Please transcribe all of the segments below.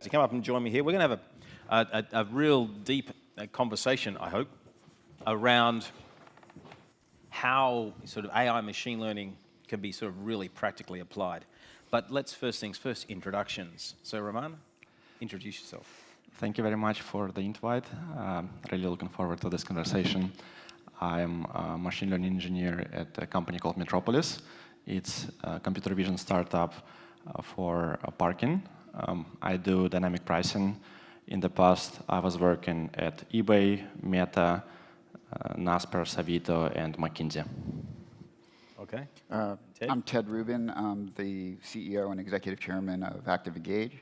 to come up and join me here. We're going to have a real deep conversation, I hope, around how sort of AI machine learning can be sort of really practically applied. But let's first things first, introductions. So Roman, introduce yourself. Thank you very much for the invite. Really looking forward to this conversation. I'm a machine learning engineer at a company called Metropolis. It's a computer vision startup for parking. I do dynamic pricing. In the past, I was working at eBay, Meta, Naspers, Avito, and McKinsey. Okay. Ted? I'm Ted Rubin. I'm the CEO and executive chairman of ActiveEngage.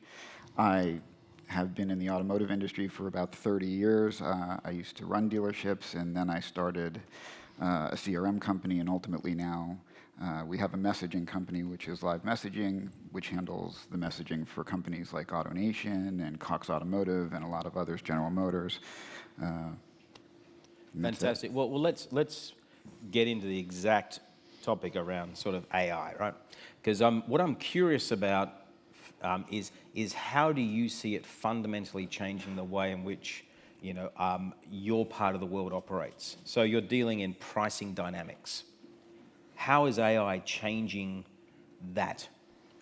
I have been in the automotive industry for about 30 years. I used to run dealerships, and then I started a CRM company, and ultimately now we have a messaging company, which is Live Messaging, which handles the messaging for companies like AutoNation and Cox Automotive and a lot of others, General Motors. Fantastic. Well, let's get into the exact topic around sort of AI, right? Because what I'm curious about is how do you see it fundamentally changing the way in which your part of the world operates? So you're dealing in pricing dynamics. How is AI changing that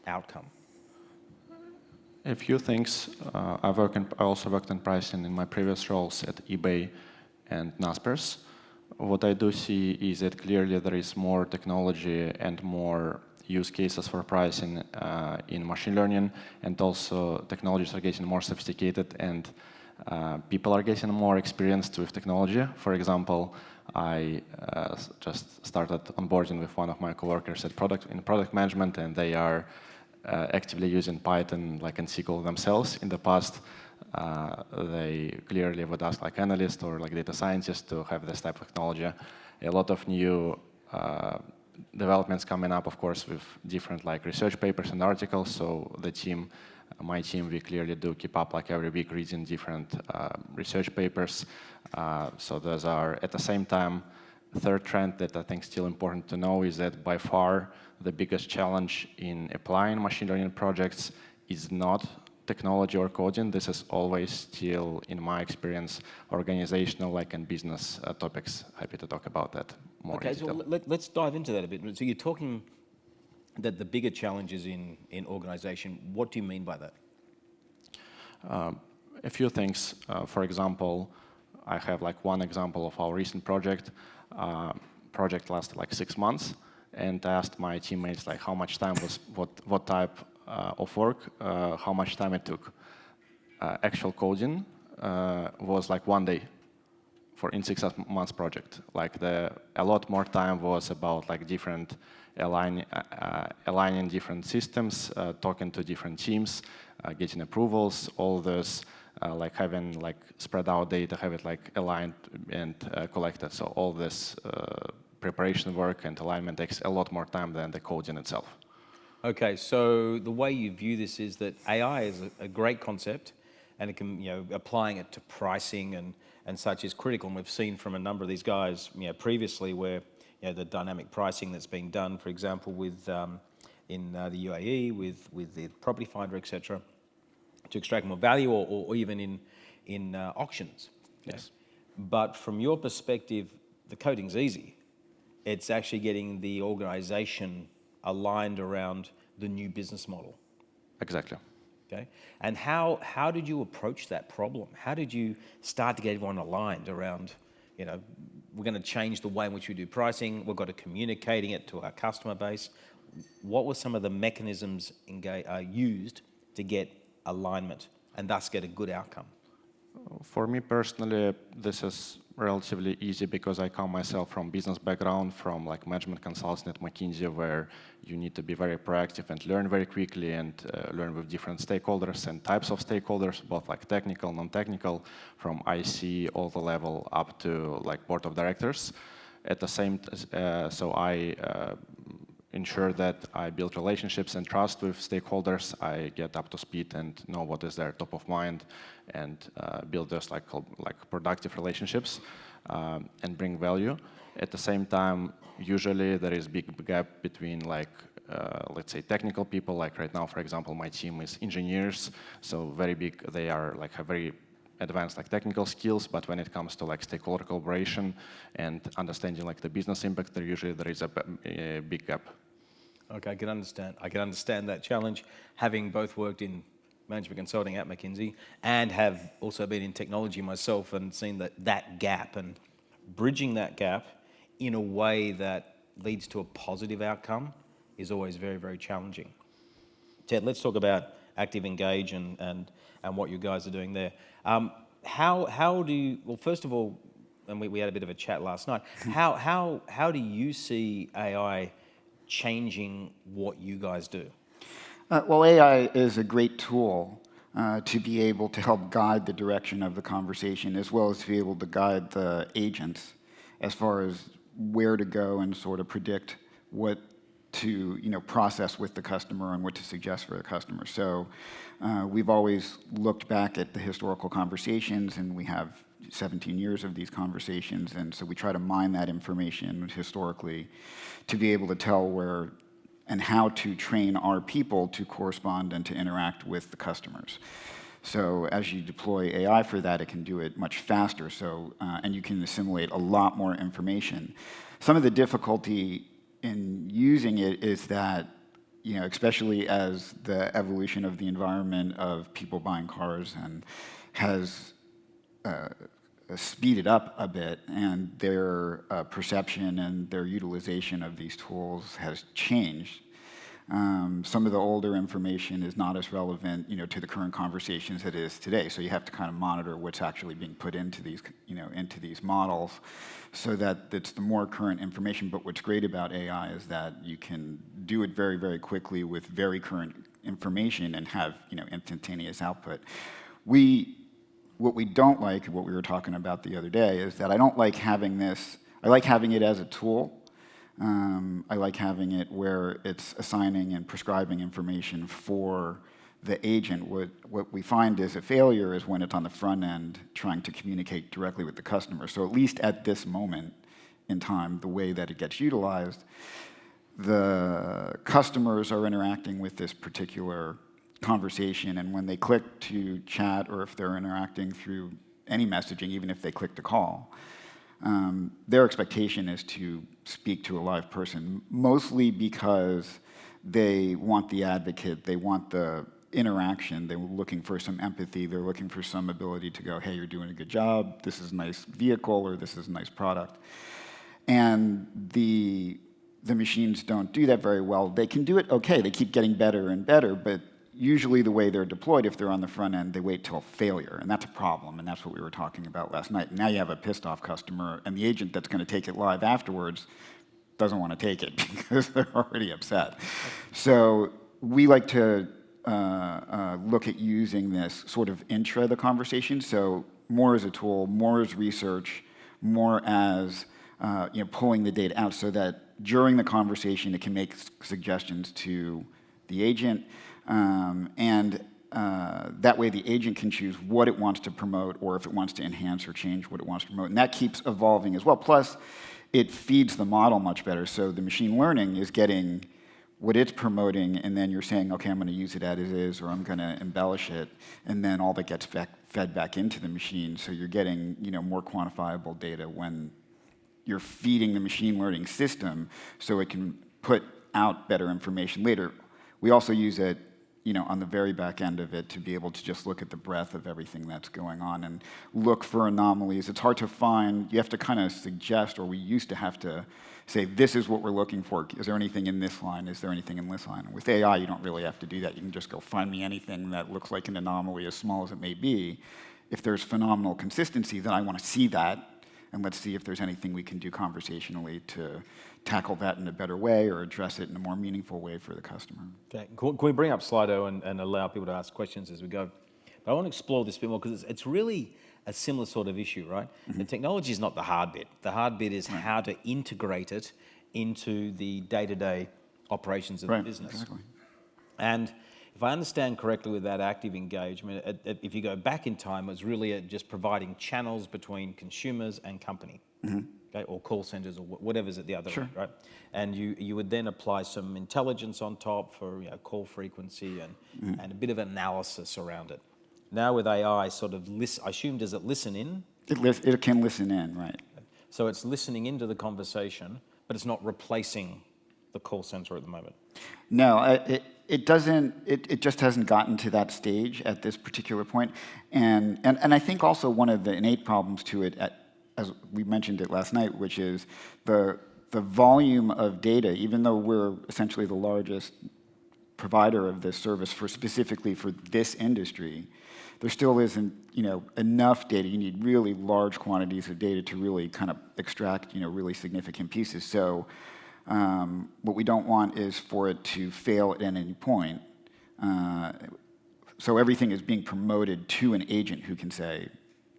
outcome? A few things. I also worked in pricing in my previous roles at eBay and Naspers. What I do see is that clearly there is more technology and more use cases for pricing in machine learning, and also technologies are getting more sophisticated, and people are getting more experienced with technology. For example, I just started onboarding with one of my coworkers in product management, and they are actively using Python like in SQL themselves. In the past, they clearly would ask like analysts or like data scientists to have this type of technology. A lot of new developments coming up, of course, with different like research papers and articles. So the team, my team, we clearly do keep up like every week reading different research papers. So those are, at the same time, the third trend that I think is still important to know is that by far the biggest challenge in applying machine learning projects is not technology or coding. This is always still, in my experience, organizational and business topics. Happy to talk about that more in detail. So let's dive into that a bit. So you're talking that the bigger challenge is in organization. What do you mean by that? A few things. For example, I have like one example of our recent project. Project lasted like 6 months, and I asked my teammates like how much time was what type of work, how much time it took. Actual coding was like 1 day in 6 months project. Like a lot more time was about like different aligning different systems, talking to different teams, getting approvals, all this. Like having like spread out data, have it like aligned and collected. So all this preparation work and alignment takes a lot more time than the coding itself. Okay, so the way you view this is that AI is a great concept, and it can, applying it to pricing and such is critical. And we've seen from a number of these guys, previously where the dynamic pricing that's being done, for example, with in the UAE with the property finder, etc., to extract more value, or even in auctions. Yes. But from your perspective, the coding's easy. It's actually getting the organization aligned around the new business model. Exactly. Okay. And how did you approach that problem? How did you start to get everyone aligned around, we're going to change the way in which we do pricing, we've got to communicating it to our customer base. What were some of the mechanisms used to get alignment and thus get a good outcome? For me personally, this is relatively easy because I come myself from business background, from like management consulting at McKinsey, where you need to be very proactive and learn very quickly and learn with different stakeholders and types of stakeholders, both like technical, non-technical, from IC all the level up to like board of directors. At the same, so I ensure that I build relationships and trust with stakeholders. I get up to speed and know what is their top of mind, and build those like productive relationships and bring value. At the same time, usually there is big gap between like let's say, technical people. Like right now, for example, my team is engineers, so very big. They are like have very advanced like technical skills, but when it comes to like stakeholder collaboration and understanding like the business impact, there is a big gap. Okay, I can understand. I can understand that challenge, having both worked in management consulting at McKinsey and have also been in technology myself and seen that gap and bridging that gap in a way that leads to a positive outcome is always very, very challenging. Ted, let's talk about Active Engage and what you guys are doing there. How do you, well, first of all, and we had a bit of a chat last night, how do you see AI changing what you guys do? Well, AI is a great tool to be able to help guide the direction of the conversation, as well as to be able to guide the agents as far as where to go and sort of predict what to process with the customer and what to suggest for the customer. So we've always looked back at the historical conversations, and we have 17 years of these conversations, and so we try to mine that information historically to be able to tell where and how to train our people to correspond and to interact with the customers. So as you deploy AI for that, it can do it much faster, so, and you can assimilate a lot more information. Some of the difficulty in using it is that, especially as the evolution of the environment of people buying cars and has speeded up a bit, and their perception and their utilization of these tools has changed. Some of the older information is not as relevant, to the current conversations it is today. So you have to kind of monitor what's actually being put into these, into these models, so that it's the more current information. But what's great about AI is that you can do it very, very quickly with very current information and have, instantaneous output. What we don't like, what we were talking about the other day, is that I don't like having this. I like having it as a tool. I like having it where it's assigning and prescribing information for the agent. What we find is a failure is when it's on the front end trying to communicate directly with the customer. So at least at this moment in time, the way that it gets utilized, the customers are interacting with this particular conversation, and when they click to chat, or if they're interacting through any messaging, even if they click to call, their expectation is to speak to a live person, mostly because they want the advocate, they want the interaction, they're looking for some empathy, they're looking for some ability to go, hey, you're doing a good job, this is a nice vehicle, or this is a nice product. And the machines don't do that very well. They can do it okay, they keep getting better and better, but usually the way they're deployed, if they're on the front end, they wait till failure, and that's a problem, and that's what we were talking about last night. Now you have a pissed off customer, and the agent that's going to take it live afterwards doesn't want to take it because they're already upset. So we like to look at using this sort of intra the conversation, so more as a tool, more as research, more as pulling the data out, so that during the conversation it can make suggestions to the agent. That way the agent can choose what it wants to promote, or if it wants to enhance or change what it wants to promote. And that keeps evolving as well. Plus, it feeds the model much better. So the machine learning is getting what it's promoting, and then you're saying, okay, I'm going to use it as it is, or I'm going to embellish it, and then all that gets fed back into the machine. So you're getting more quantifiable data when you're feeding the machine learning system, so it can put out better information later. We also use it on the very back end of it to be able to just look at the breadth of everything that's going on and look for anomalies. It's hard to find. You have to kind of suggest, or we used to have to say, this is what we're looking for. Is there anything in this line? Is there anything in this line? And with AI, you don't really have to do that. You can just go find me anything that looks like an anomaly, as small as it may be. If there's phenomenal consistency, then I want to see that, and let's see if there's anything we can do conversationally to tackle that in a better way or address it in a more meaningful way for the customer. Okay. Can we bring up Slotto and allow people to ask questions as we go? But I want to explore this a bit more, because it's really a similar sort of issue, right? Mm-hmm. The technology is not the hard bit. The hard bit is how to integrate it into the day-to-day operations of the business. Exactly. And if I understand correctly with that active engagement, if you go back in time, it was really just providing channels between consumers and company, okay, or call centers or whatever's at the other end, right? And you would then apply some intelligence on top for call frequency and a bit of analysis around it. Now with AI, sort of I assume, does it listen in? It can listen in, right? So it's listening into the conversation, but it's not replacing the call center at the moment. No, it doesn't. It just hasn't gotten to that stage at this particular point. And I think also one of the innate problems to it, as we mentioned it last night, which is the volume of data. Even though we're essentially the largest provider of this service specifically for this industry, there still isn't enough data. You need really large quantities of data to really kind of extract really significant pieces. So what we don't want is for it to fail at any point. So everything is being promoted to an agent who can say,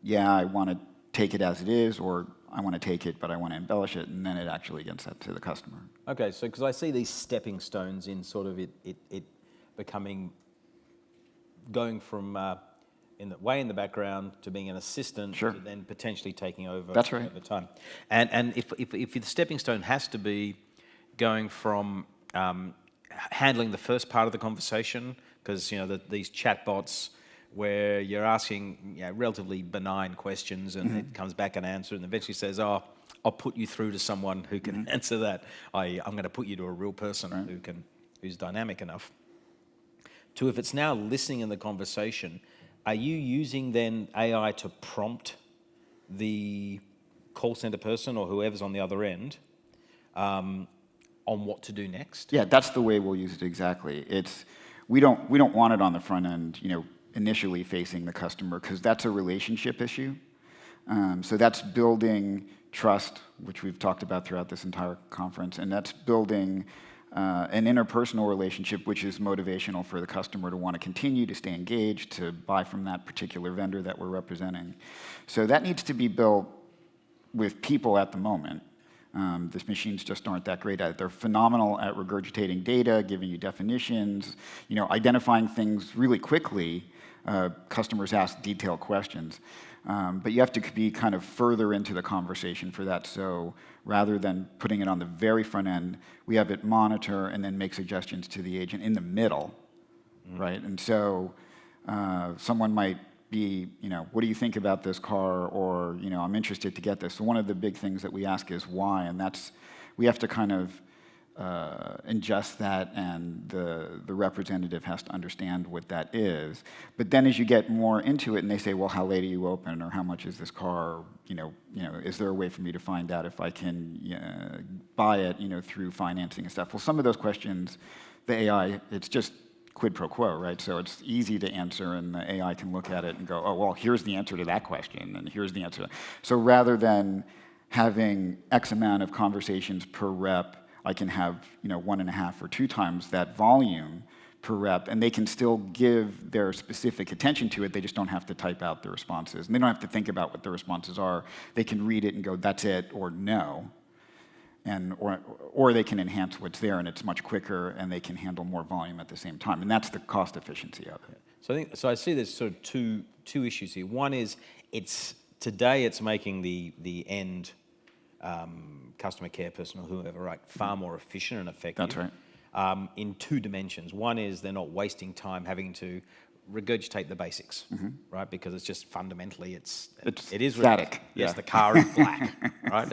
yeah, I want to take it as it is, or I want to take it, but I want to embellish it, and then it actually gets that to the customer. Okay, so because I see these stepping stones in sort of it becoming, going from way in the background to being an assistant, to then potentially taking over. That's right. Over time. And if the stepping stone has to be going from handling the first part of the conversation, because these chatbots where you're asking relatively benign questions and it comes back an answer and eventually says, oh, I'll put you through to someone who can answer that. I'm going to put you to a real person who's dynamic enough. To if it's now listening in the conversation, are you using then AI to prompt the call center person or whoever's on the other end on what to do next? Yeah, that's the way we'll use it exactly. We don't want it on the front end, initially facing the customer, because that's a relationship issue. So that's building trust, which we've talked about throughout this entire conference, and that's building an interpersonal relationship, which is motivational for the customer to want to continue to stay engaged, to buy from that particular vendor that we're representing. So that needs to be built with people at the moment. These machines just aren't that great at it. They're phenomenal at regurgitating data, giving you definitions, identifying things really quickly. Customers ask detailed questions. But you have to be kind of further into the conversation for that. So rather than putting it on the very front end, we have it monitor and then make suggestions to the agent in the middle, right? And so someone might be, what do you think about this car? Or, I'm interested to get this. So one of the big things that we ask is why, and we have to kind of ingest that, and the representative has to understand what that is. But then as you get more into it and they say, well, how late are you open, or how much is this car, is there a way for me to find out if I can buy it, through financing and stuff? Well, some of those questions, the AI, it's just quid pro quo, right? So it's easy to answer, and the AI can look at it and go, oh, well, here's the answer to that question, and here's the answer. So rather than having X amount of conversations per rep, I can have 1.5 or 2 times that volume per rep, and they can still give their specific attention to it. They just don't have to type out the responses, and they don't have to think about what the responses are. They can read it and go, that's it, or no. And or they can enhance what's there, and it's much quicker, and they can handle more volume at the same time, and that's the cost efficiency of it. So I see there's sort of two issues here. One is today it's making the end customer care person or whoever far more efficient and effective. That's right. In 2 dimensions. One is they're not wasting time having to regurgitate the basics, right? Because it's just fundamentally it is static. Yes, the car is black, right?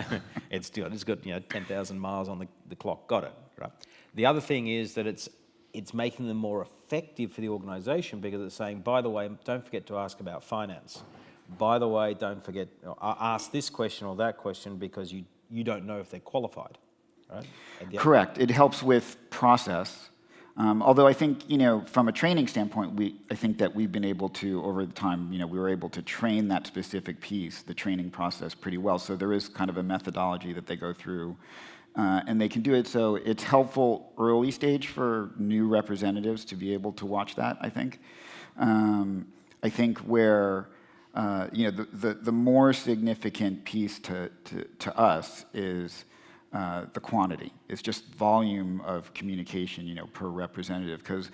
It's got 10,000 miles on the clock. Got it, right? The other thing is that it's making them more effective for the organization, because it's saying, by the way, don't forget to ask about finance. By the way, don't forget, ask this question or that question, because you don't know if they're qualified, right? Correct. It helps with process. Although I think, from a training standpoint, I think that we've been able to, over the time, we were able to train that specific piece, the training process, pretty well. So there is kind of a methodology that they go through, and they can do it. So it's helpful early stage for new representatives to be able to watch that, I think. I think where, the more significant piece to us is the quantity. It's just volume of communication, per representative. Because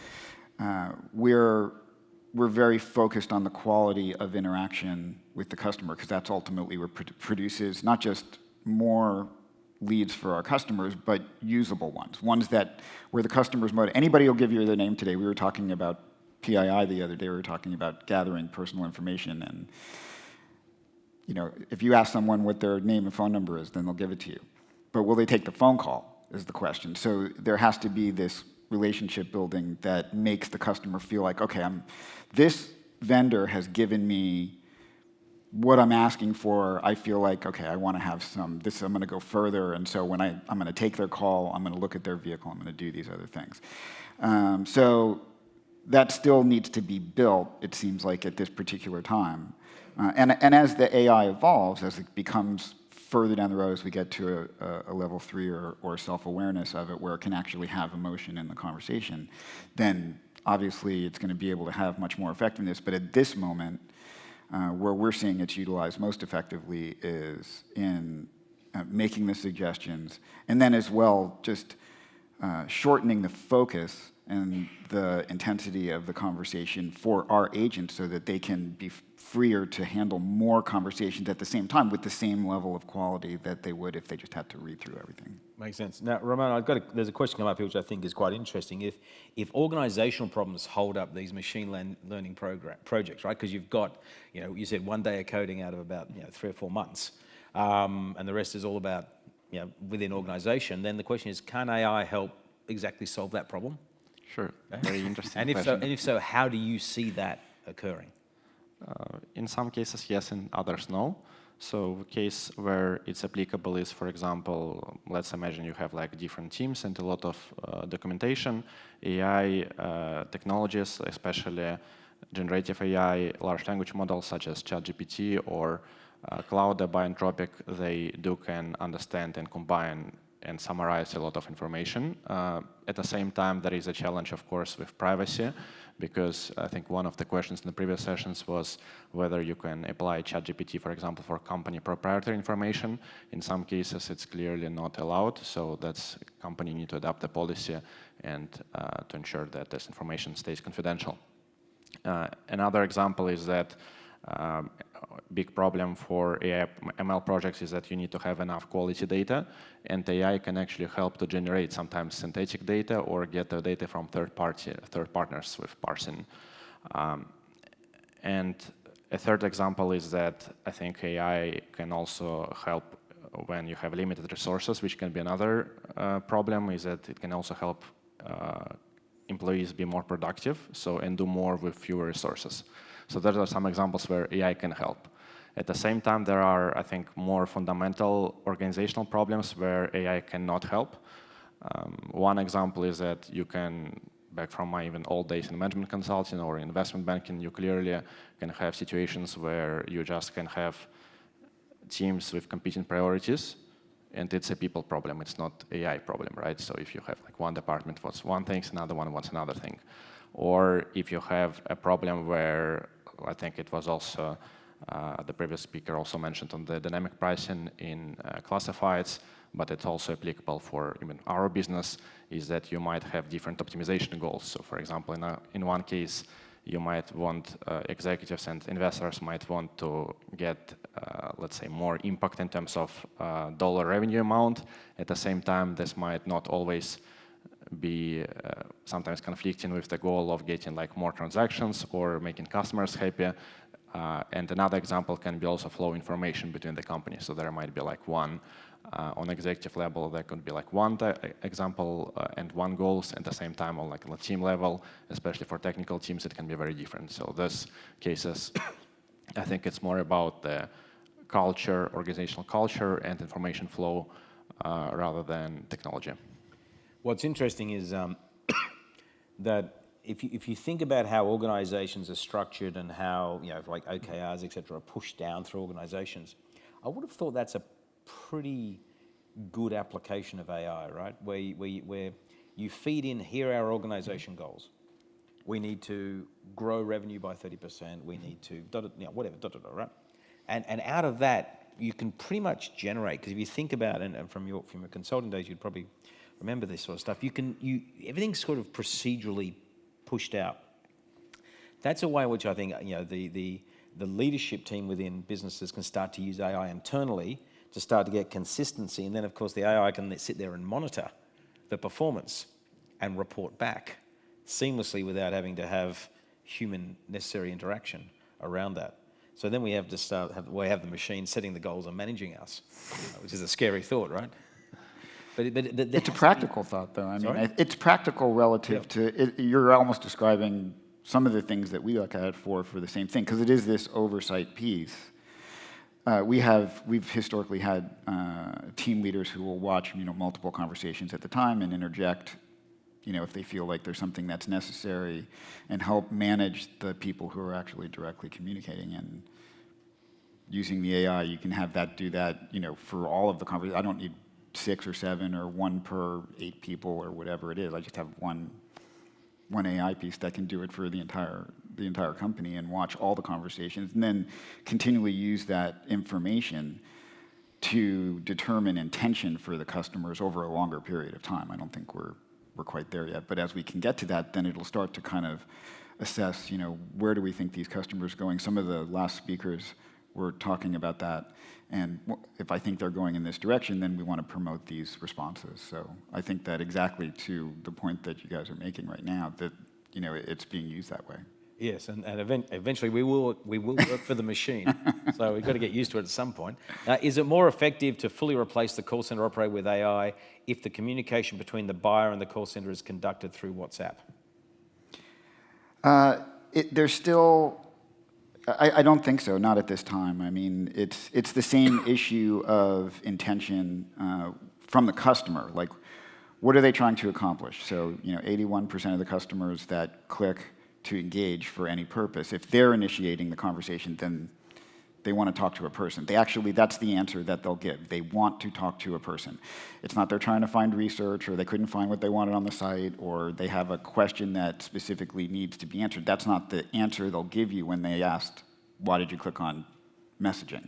we're very focused on the quality of interaction with the customer, because that's ultimately what produces not just more leads for our customers, but usable ones that where the customer's motivated. Anybody will give you their name today. We were talking about PII the other day. We were talking about gathering personal information, and if you ask someone what their name and phone number is, then they'll give it to you. But will they take the phone call is the question. So there has to be this relationship building that makes the customer feel like, okay, this vendor has given me what I'm asking for. I feel like, okay, I want to have I'm going to go further, and so when I'm going to take their call, I'm going to look at their vehicle, I'm going to do these other things. So that still needs to be built, it seems like, at this particular time. And as the AI evolves, as it becomes further down the road, as we get to a level 3 or self-awareness of it, where it can actually have emotion in the conversation, then obviously it's going to be able to have much more effectiveness. But at this moment, where we're seeing it's utilized most effectively is in making the suggestions, and then as well just shortening the focus and the intensity of the conversation for our agents so that they can be freer to handle more conversations at the same time with the same level of quality that they would if they just had to read through everything. Makes sense. Now, Ramon, there's a question come up here which I think is quite interesting. If organizational problems hold up these machine learning projects, right? Because you've got, you said 1 day of coding out of about 3 or 4 months, and the rest is all about within organization. Then the question is, can AI help exactly solve that problem? Sure. Very interesting And question. if so, how do you see that occurring? In some cases, yes, in others, no. So the case where it's applicable is, for example, let's imagine you have like different teams and a lot of documentation. AI technologies, especially generative AI, large language models such as ChatGPT or Cloud by Anthropic, they can understand and combine and summarize a lot of information. At the same time, there is a challenge, of course, with privacy, because I think one of the questions in the previous sessions was whether you can apply ChatGPT, for example, for company proprietary information. In some cases, it's clearly not allowed, so that's company need to adopt a policy and to ensure that this information stays confidential. Another example is that big problem for AI ML projects is that you need to have enough quality data, and AI can actually help to generate sometimes synthetic data or get the data from third partners with parsing. And a third example is that I think AI can also help when you have limited resources, which can be another problem, is that it can also help employees be more productive, and do more with fewer resources. So those are some examples where AI can help. At the same time, there are, I think, more fundamental organizational problems where AI cannot help. One example is that you can, back from my even old days in management consulting or investment banking, you clearly can have situations where you just can have teams with competing priorities, and it's a people problem, it's not AI problem, right? So if you have like one department wants one thing, another one wants another thing. Or if you have a problem where, I think it was also, the previous speaker also mentioned on the dynamic pricing in classifieds, but it's also applicable for even our business, is that you might have different optimization goals. So for example, in one case, you might want, executives and investors might want to get, let's say, more impact in terms of dollar revenue amount. At the same time, this might not always be sometimes conflicting with the goal of getting like more transactions or making customers happy. And another example can be also flow information between the companies. So there might be like one on executive level, there could be like one example and one goals. At the same time, on like on the team level, especially for technical teams, it can be very different. So those cases, I think it's more about the culture, organizational culture, and information flow rather than technology. What's interesting is that if you think about how organizations are structured and how, like OKRs, et cetera, are pushed down through organizations, I would have thought that's a pretty good application of AI, right? Where you feed in, here are our organization goals. We need to grow revenue by 30%. We need to, whatever, right? And out of that, you can pretty much generate, because if you think about it, and from your consulting days, you'd probably remember this sort of stuff. Everything's sort of procedurally pushed out. That's a way in which I think the leadership team within businesses can start to use AI internally to start to get consistency, and then of course the AI can sit there and monitor the performance and report back seamlessly without having to have human necessary interaction around that. So then we have to have the machine setting the goals and managing us, which is a scary thought, right? But it's a practical thought, though. I mean, it's practical relative to it. You're almost describing some of the things that we look at it for the same thing, because it is this oversight piece. We've historically had team leaders who will watch multiple conversations at the time and interject if they feel like there's something that's necessary, and help manage the people who are actually directly communicating. And using the AI, you can have that do that for all of the conversations. I don't need 6 or 7 or 1 per 8 people or whatever it is. I just have one AI piece that can do it for the entire company and watch all the conversations, and then continually use that information to determine intention for the customers over a longer period of time. I don't think we're quite there yet, but as we can get to that, then it'll start to kind of assess, where do we think these customers are going. Some of the last speakers were talking about that, and if I think they're going in this direction, then we want to promote these responses. So I think that exactly to the point that you guys are making right now, that it's being used that way. Yes, and eventually we will work for the machine. So we've got to get used to it at some point. Is it more effective to fully replace the call center operator with AI if the communication between the buyer and the call center is conducted through WhatsApp? There's still, I don't think so, not at this time. I mean, it's the same issue of intention from the customer. Like, what are they trying to accomplish? So, 81% of the customers that click to engage for any purpose, if they're initiating the conversation, then they want to talk to a person. That's the answer that they'll give. They want to talk to a person. It's not they're trying to find research, or they couldn't find what they wanted on the site, or they have a question that specifically needs to be answered. That's not the answer they'll give you when they asked, why did you click on messaging?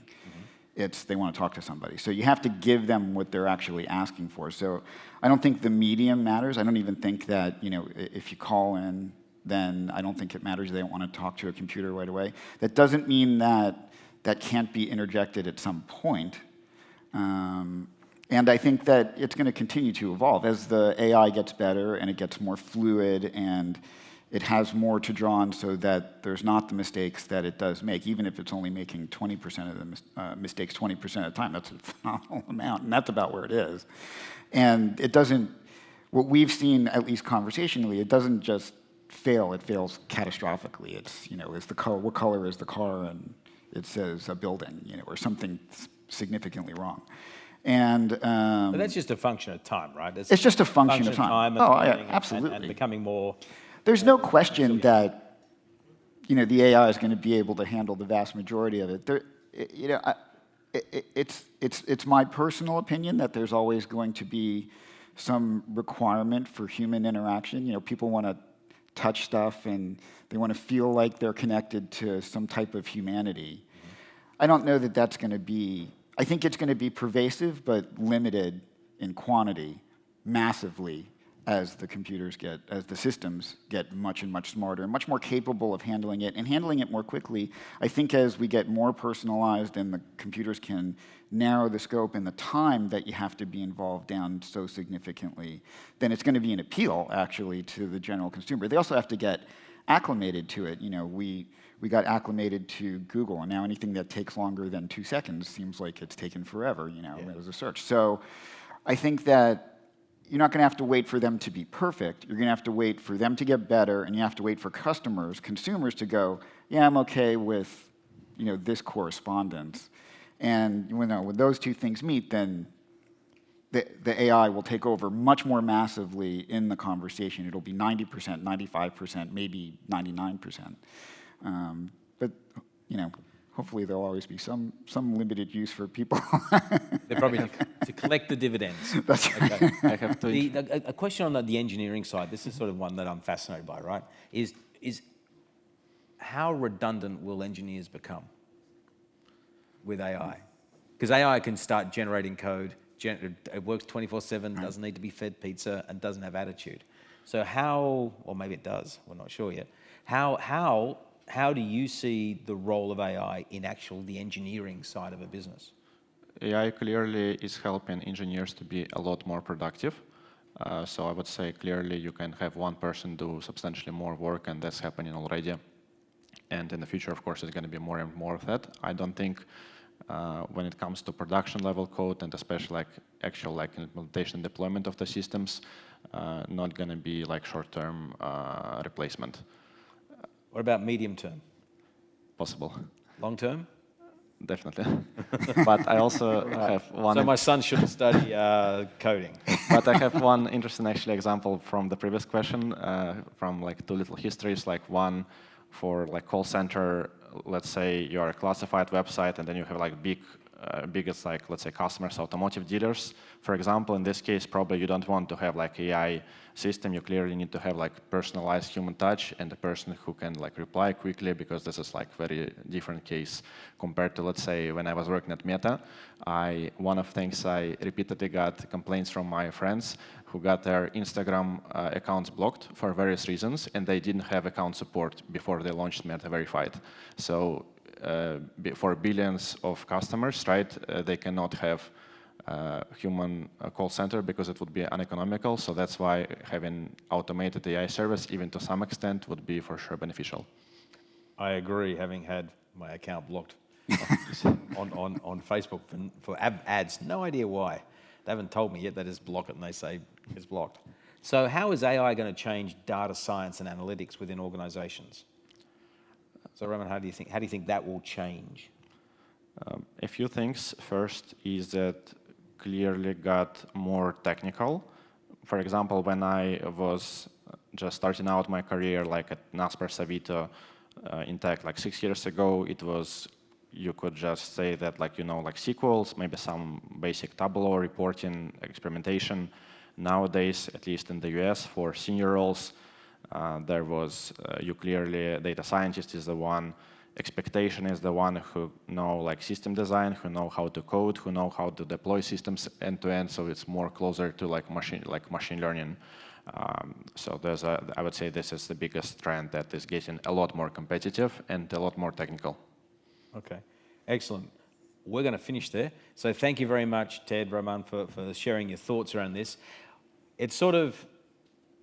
It's they want to talk to somebody. So you have to give them what they're actually asking for. So I don't think the medium matters. I don't even think that, if you call in, then I don't think it matters. They don't want to talk to a computer right away. That doesn't mean that that can't be interjected at some point. And I think that it's going to continue to evolve as the AI gets better and it gets more fluid and it has more to draw on, so that there's not the mistakes that it does make, even if it's only making 20% of the mistakes 20% of the time. That's a phenomenal amount, and that's about where it is. And it doesn't, what we've seen, at least conversationally, it doesn't just fail, it fails catastrophically. It's, is the color, what color is the car? And it says a building, or something significantly wrong. And but that's just a function of time, right? It's just a function of time. Oh, yeah, absolutely. And becoming more. There's no question that, the AI is going to be able to handle the vast majority of it. It's my personal opinion that there's always going to be some requirement for human interaction. People want to touch stuff and they want to feel like they're connected to some type of humanity. I don't know that that's going to be, I think it's going to be pervasive but limited in quantity massively as the systems get much and much smarter and much more capable of handling it, and handling it more quickly. I think as we get more personalized and the computers can narrow the scope and the time that you have to be involved down so significantly, then it's going to be an appeal, actually, to the general consumer. They also have to get acclimated to it. We got acclimated to Google, and now anything that takes longer than 2 seconds seems like it's taken forever, as a search. So I think that you're not going to have to wait for them to be perfect. You're going to have to wait for them to get better, and you have to wait for consumers to go, yeah, I'm okay with, this correspondence. And when those two things meet, then the AI will take over much more massively in the conversation. It'll be 90%, 95%, maybe 99%. But hopefully there'll always be some limited use for people. They're probably to collect the dividends. That's right. Okay. I have to. A question on the engineering side. This is sort of one that I'm fascinated by. Right? Is how redundant will engineers become with AI? Because AI can start generating code. It works 24/7. Doesn't need to be fed pizza and doesn't have attitude. So how, or maybe it does, we're not sure yet. How do you see the role of AI in the engineering side of a business? AI clearly is helping engineers to be a lot more productive. So I would say clearly you can have one person do substantially more work, and that's happening already. And in the future, of course, it's going to be more and more of that. I don't think when it comes to production level code and especially actual implementation and deployment of the systems, not going to be short-term replacement. What about medium term? Possible. Long term? Definitely. But I also have one. So my son shouldn't study coding. But I have one interesting example from the previous question, from two little histories. One for call center. Let's say you are a classified website, and then you have biggest let's say customers, automotive dealers, for example. In this case, probably you don't want to have AI system. You clearly need to have personalized human touch and a person who can reply quickly, because this is very different case compared to, let's say, when I was working at Meta. One of things I repeatedly got complaints from my friends who got their Instagram accounts blocked for various reasons, and they didn't have account support before they launched Meta Verified. So for billions of customers, right, they cannot have human call center because it would be uneconomical. So that's why having automated AI service, even to some extent, would be for sure beneficial. I agree, having had my account blocked on Facebook for ads. No idea why. They haven't told me yet. They just block it and they say it's blocked. So how is AI going to change data science and analytics within organizations? So Roman, how do you think that will change? A few things. First is that clearly got more technical. For example, when I was just starting out my career, at Naspers, Avito, in tech, 6 years ago, it was, you could just say that, SQLs, maybe some basic Tableau reporting, experimentation. Nowadays, at least in the US, for senior roles, there was, you clearly, data scientist is the one, expectation is the one who know system design, who know how to code, who know how to deploy systems end to end. So it's more closer to machine learning. So I would say this is the biggest trend that is getting a lot more competitive and a lot more technical. Okay, excellent. We're going to finish there. So thank you very much, Ted, Roman, for sharing your thoughts around this. It's sort of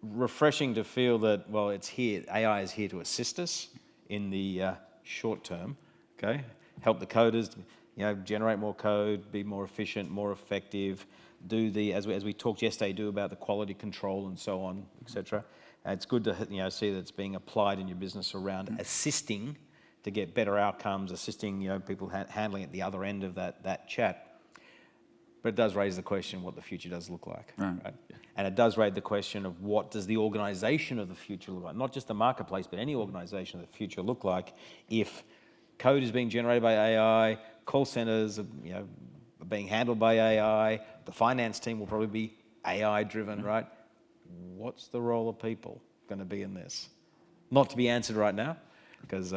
refreshing to feel that, well, it's here. AI is here to assist us in the short term, okay? Help the coders, generate more code, be more efficient, more effective, do as we talked yesterday, do about the quality control and so on, etc. It's good to see that it's being applied in your business around assisting to get better outcomes, assisting people handling at the other end of that chat. But it does raise the question what the future does look like. Right? And it does raise the question of what does the organization of the future look like? Not just the marketplace, but any organization of the future look like if code is being generated by AI, call centers are being handled by AI, the finance team will probably be AI-driven, right? What's the role of people going to be in this? Not to be answered right now, because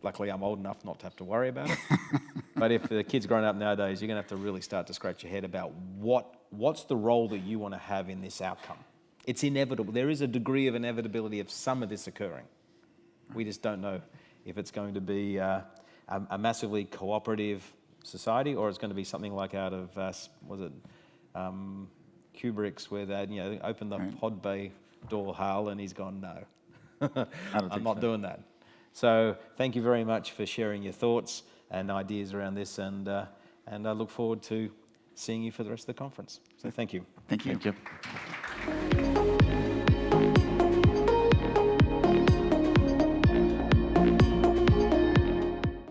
luckily I'm old enough not to have to worry about it. But if the kids growing up nowadays, you're going to have to really start to scratch your head about what's the role that you want to have in this outcome. It's inevitable. There is a degree of inevitability of some of this occurring. We just don't know if it's going to be a massively cooperative society or it's going to be something like out of, Kubrick's, where they opened the pod bay door hull and he's gone, no, I'm not doing that. So thank you very much for sharing your thoughts and ideas around this, and I look forward to seeing you for the rest of the conference. So thank you. Thank you. Thank you.